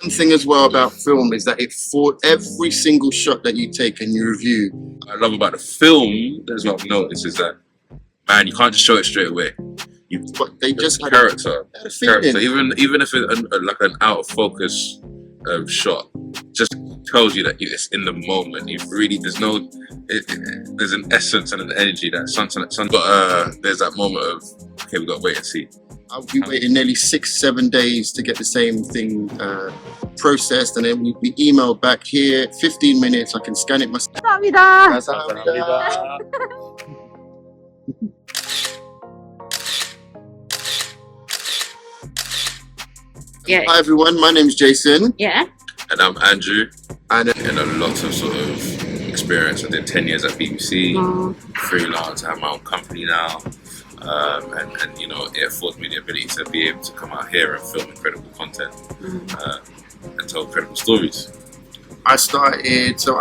One thing as well about film is that for every single shot that you take and you review. What I love about the film, that's what I've noticed, is that, man, you can't just show it straight away. But they just had character. a feeling. Even if it's like an out of focus shot, just tells you that it's in the moment. There's an essence and an energy that sometimes, but there's that moment of, okay, we've got to wait and see. I'll be waiting nearly 6-7 days to get the same thing processed, and then we email back here. 15 minutes, I can scan it myself. 나눕니다. Yeah. Hi everyone, my name's Jason. Yeah. And I'm Andrew, And and a lot of sort of experience. I did 10 years at BBC, freelance. I have my own company now, and you know, it affords me the ability to be able to come out here and film incredible content and tell incredible stories. I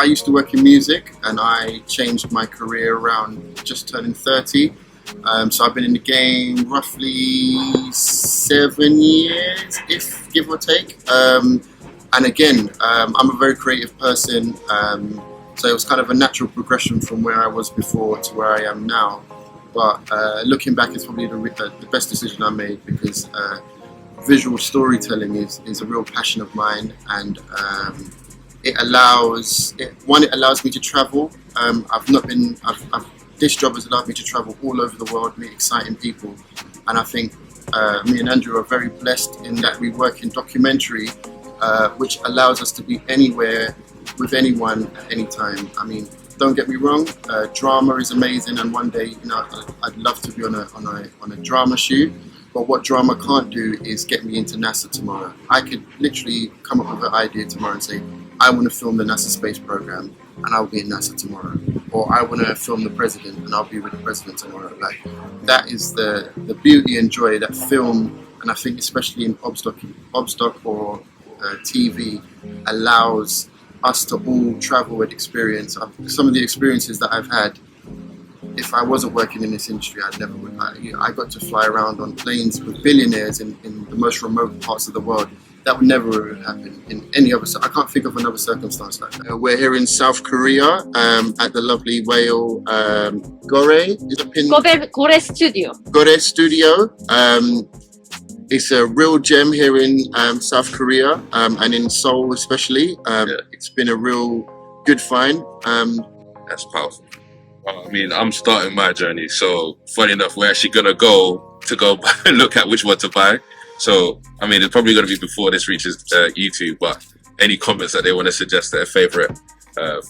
used to work in music, and I changed my career around just turning 30. So I've been in the game roughly 7 years, if give or take. And again, I'm a very creative person, so it was kind of a natural progression from where I was before to where I am now. But looking back, it's probably the best decision I made, because visual storytelling is a real passion of mine, and it allows me to travel. This job has allowed me to travel all over the world, meet exciting people, and I think me and Andrew are very blessed in that we work in documentary, which allows us to be anywhere with anyone at any time. I mean, don't get me wrong, drama is amazing, and one day, you know, I'd love to be on a drama shoot. But what drama can't do is get me into NASA tomorrow. I could literally come up with an idea tomorrow and say, I want to film the NASA space program, and I'll be in NASA tomorrow. Or I want to film the president, and I'll be with the president tomorrow. Like, that is the beauty and joy that film, and I think especially in Obstock or TV, allows us to all travel and experience. Some of the experiences that I've had, if I wasn't working in this industry, I never would. I got to fly around on planes with billionaires in the most remote parts of the world. That would never happen in any other. I can't think of another circumstance like that. We're here in South Korea at the lovely whale 고래 스튜디오. Gore Studio. It's a real gem here in South Korea and in Seoul especially. It's been a real good find. That's powerful. I mean, I'm starting my journey, so funny enough, we're actually gonna go look at which one to buy. So, I mean, it's probably gonna be before this reaches YouTube, but any comments that they want to suggest their favorite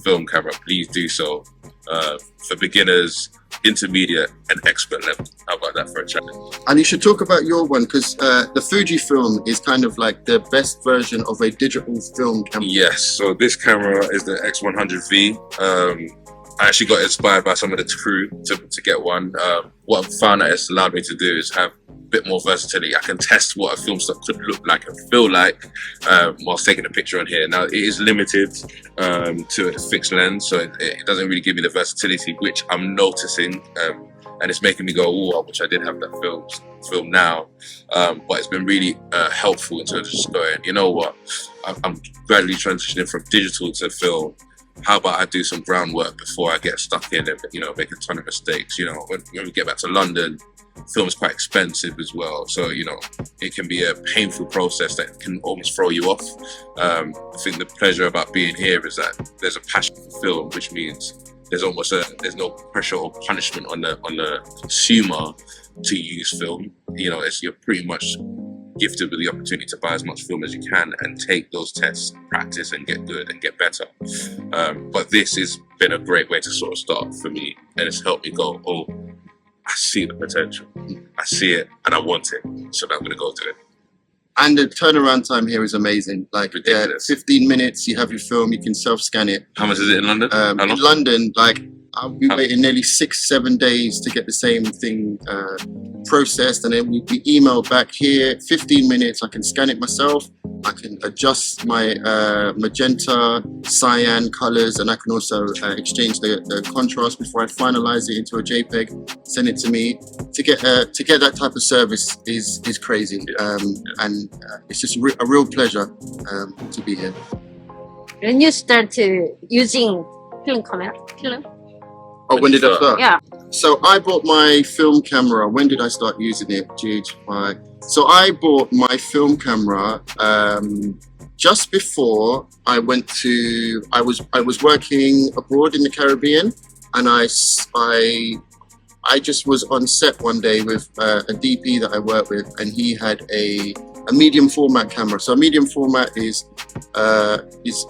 film camera, please do so. For beginners, intermediate, and expert level. How about that for a challenge? And you should talk about your one, because the Fujifilm is kind of like the best version of a digital film camera. Yes, so this camera is the X100V. I actually got inspired by some of the crew to get one. What I've found that it's allowed me to do is have a bit more versatility. I can test what a film stock could look like and feel like whilst taking a picture on here. Now, it is limited to a fixed lens, so it doesn't really give me the versatility which I'm noticing, and it's making me go, oh, I wish I did have that film now. But it's been really helpful in terms of just going, you know what, I'm gradually transitioning from digital to film. How about I do some groundwork before I get stuck in and, you know, make a ton of mistakes. You know, when we get back to London, film is quite expensive as well. So, you know, it can be a painful process that can almost throw you off. I think the pleasure about being here is that there's a passion for film, which means there's there's no pressure or punishment on the consumer to use film. You know, you're pretty much gifted with the opportunity to buy as much film as you can and take those tests, practice and get good and get better. But this has been a great way to sort of start for me, and it's helped me go, oh, I see the potential, I see it, and I want it, so I'm going to go do it. And the turnaround time here is amazing. Like, 15 minutes, you have your film, you can self-scan it. How much is it in London? In London, like, I'll be waiting nearly 6-7 days to get the same thing processed and then we email back here. 15 minutes, I can scan it myself. I can adjust my magenta, cyan colors, and I can also exchange the contrast before I finalize it into a JPEG, send it to me. To get that type of service is crazy, and it's just a real pleasure to be here. When you start using film camera? Film? Oh, when did I start? Yeah. So I bought my film camera. When did I start using it? GH5. So I bought my film camera just before I went to. I was working abroad in the Caribbean, and I just was on set one day with a DP that I work with, and he had a medium format camera. So a medium format is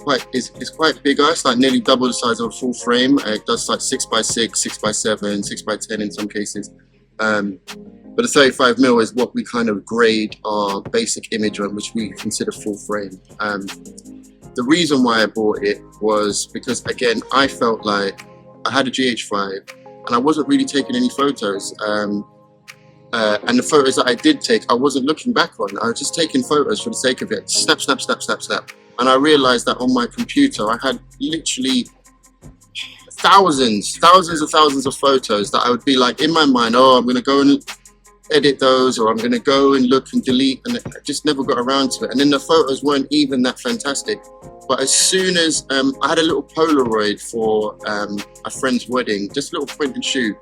quite bigger. It's like nearly double the size of a full frame. It does like 6x6, 6x7, 6x10 in some cases. But a 35mm is what we kind of grade our basic image on, which we consider full frame. The reason why I bought it was because, again, I felt like I had a GH5 and I wasn't really taking any photos. And the photos that I did take, I wasn't looking back on. I was just taking photos for the sake of it. Snap, snap, snap, snap, snap. And I realized that on my computer, I had literally thousands of photos that I would be like in my mind, oh, I'm going to go and edit those, or I'm going to go and look and delete, and I just never got around to it. And then the photos weren't even that fantastic. But as soon as I had a little Polaroid for a friend's wedding, just a little print and shoot,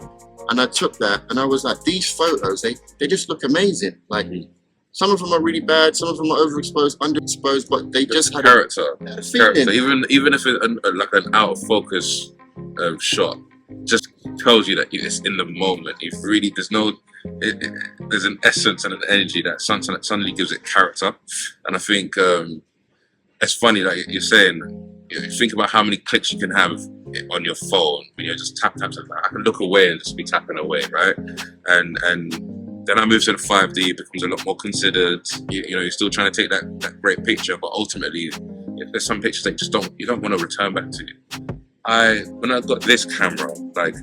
and I took that and I was like, these photos, they just look amazing. Like some of them are really bad, some of them are overexposed, underexposed, but they just had character. Character. Even if it's like an out of focus shot, just tells you that it's in the moment. You've really there's an essence and an energy that suddenly gives it character. And I think it's funny, like you're saying, you think about how many clicks you can have on your phone when you're just tap. I can look away and just be tapping away, right? And then I moved to the 5D, it becomes a lot more considered. You're still trying to take that great picture, but ultimately, there's some pictures that you don't want to return back to. When I got this camera, like,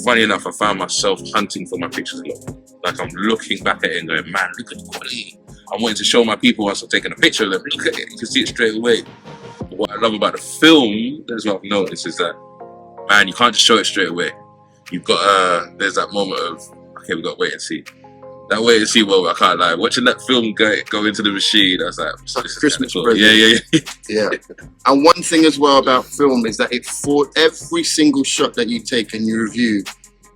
funny enough, I found myself hunting for my pictures a lot. Like, I'm looking back at it and going, man, look at the quality. I'm wanting to show my people whilst I'm taking a picture of them. Look at it, you can see it straight away. But what I love about the film, that's what I've noticed, is that, man, you can't just show it straight away. You've got, there's that moment of, okay, we've got to wait and see. That wait and see, well, I can't lie. Watching that film go into the machine, I was like, it's like this is Christmas cool. present. Yeah. And one thing as well about film is that for every single shot that you take and you review,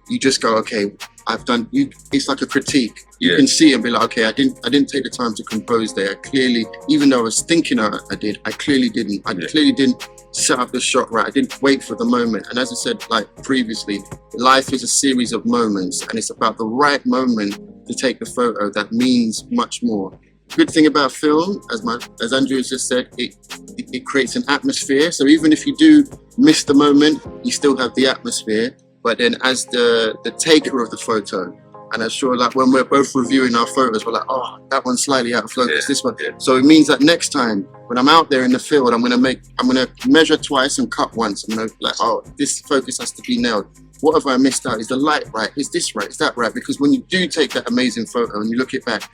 you just go, okay, it's like a critique. You can see it and be like, okay, I didn't take the time to compose there. I clearly, even though I was thinking I did, I clearly didn't. I clearly didn't set up the shot right. I didn't wait for the moment. And as I said, like previously, life is a series of moments, and it's about the right moment to take the photo that means much more. Good thing about film, as Andrew has just said, it creates an atmosphere. So even if you do miss the moment, you still have the atmosphere. But then as the taker of the photo, and I'm sure like when we're both reviewing our photos, we're like, oh, that one's slightly out of focus, this one. So it means that next time when I'm out there in the field, I'm gonna measure twice and cut once. I'm gonna like, oh, this focus has to be nailed. What have I missed out? Is the light right? Is this right? Is that right? Because when you do take that amazing photo and you look it back,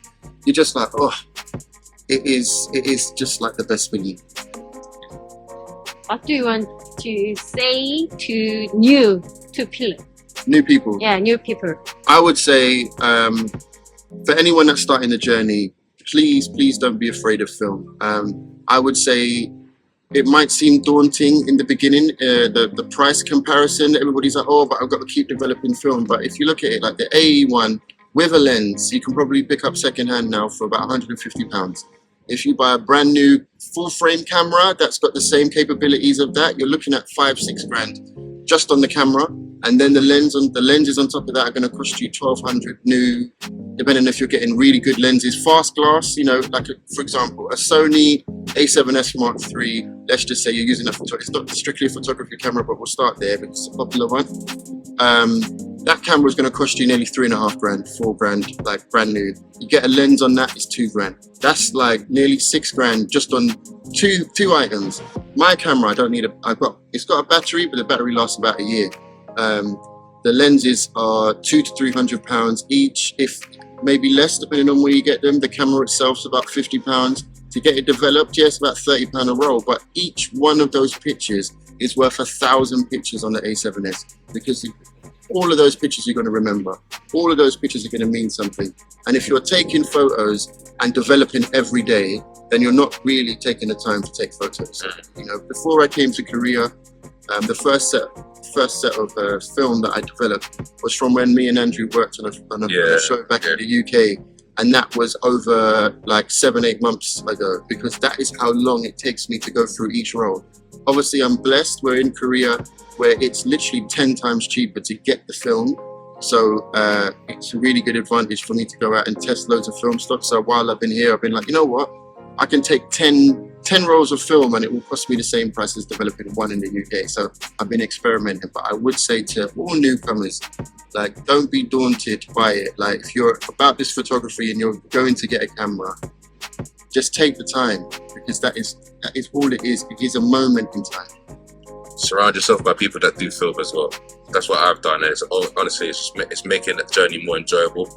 you're just like, oh, it is just like the best feeling. What do you want to say to new people? Yeah, new people. I would say for anyone that's starting the journey, please don't be afraid of film. I would say it might seem daunting in the beginning, the price comparison. Everybody's like, oh, but I've got to keep developing film. But if you look at it, like the AE one with a lens, you can probably pick up secondhand now for about £150. If you buy a brand new full frame camera that's got the same capabilities of that, you're looking at £5-6 grand just on the camera. And then the lenses on top of that are going to cost you £1,200 new, depending if you're getting really good lenses. Fast glass, like for example, a Sony A7S Mark III, let's just say you're using a photography. It's not strictly a photography camera, but we'll start there because it's a popular one. That camera is going to cost you nearly £3.5 grand, £4 grand, like brand new. You get a lens on that, it's £2 grand. That's like nearly £6 grand just on two items. My camera, it's got a battery, but the battery lasts about a year. The lenses are £200 to £300 each. If maybe less depending on where you get them. The camera itself is about £50. To get it developed, yes, about £30 a roll. But each one of those pictures is worth 1,000 pictures on the A7S, because all of those pictures you're going to remember. All of those pictures are going to mean something. And if you're taking photos and developing every day, then you're not really taking the time to take photos. You know, before I came to Korea, the first set of film that I developed was from when me and Andrew worked on a show back in the UK. And that was over like 7-8 months ago, because that is how long it takes me to go through each roll. Obviously, I'm blessed. We're in Korea, where it's literally 10 times cheaper to get the film. So it's a really good advantage for me to go out and test loads of film stock. So while I've been here, I've been like, you know what? I can take 10 rolls of film and it will cost me the same price as developing one in the UK. So I've been experimenting, but I would say to all newcomers, like, don't be daunted by it. Like, if you're about this photography and you're going to get a camera, just take the time, because that is all it is. It is a moment in time. Surround yourself by people that do film as well. That's what I've done. It's honestly, it's making the journey more enjoyable.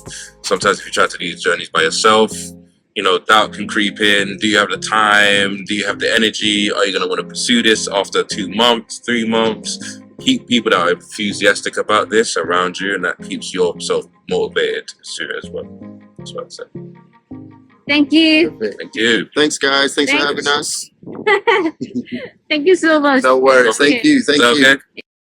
Sometimes if you try to do these journeys by yourself, you know, doubt can creep in. Do you have the time? Do you have the energy? Are you going to want to pursue this after 2 months, 3 months? Keep people that are enthusiastic about this around you, and that keeps yourself motivated to pursue it as well. That's what I'd say. Thank you. Perfect. Thank you. Thanks, guys. Thanks for having us. Thank you so much. No worries. Thank you. Thank you. Okay.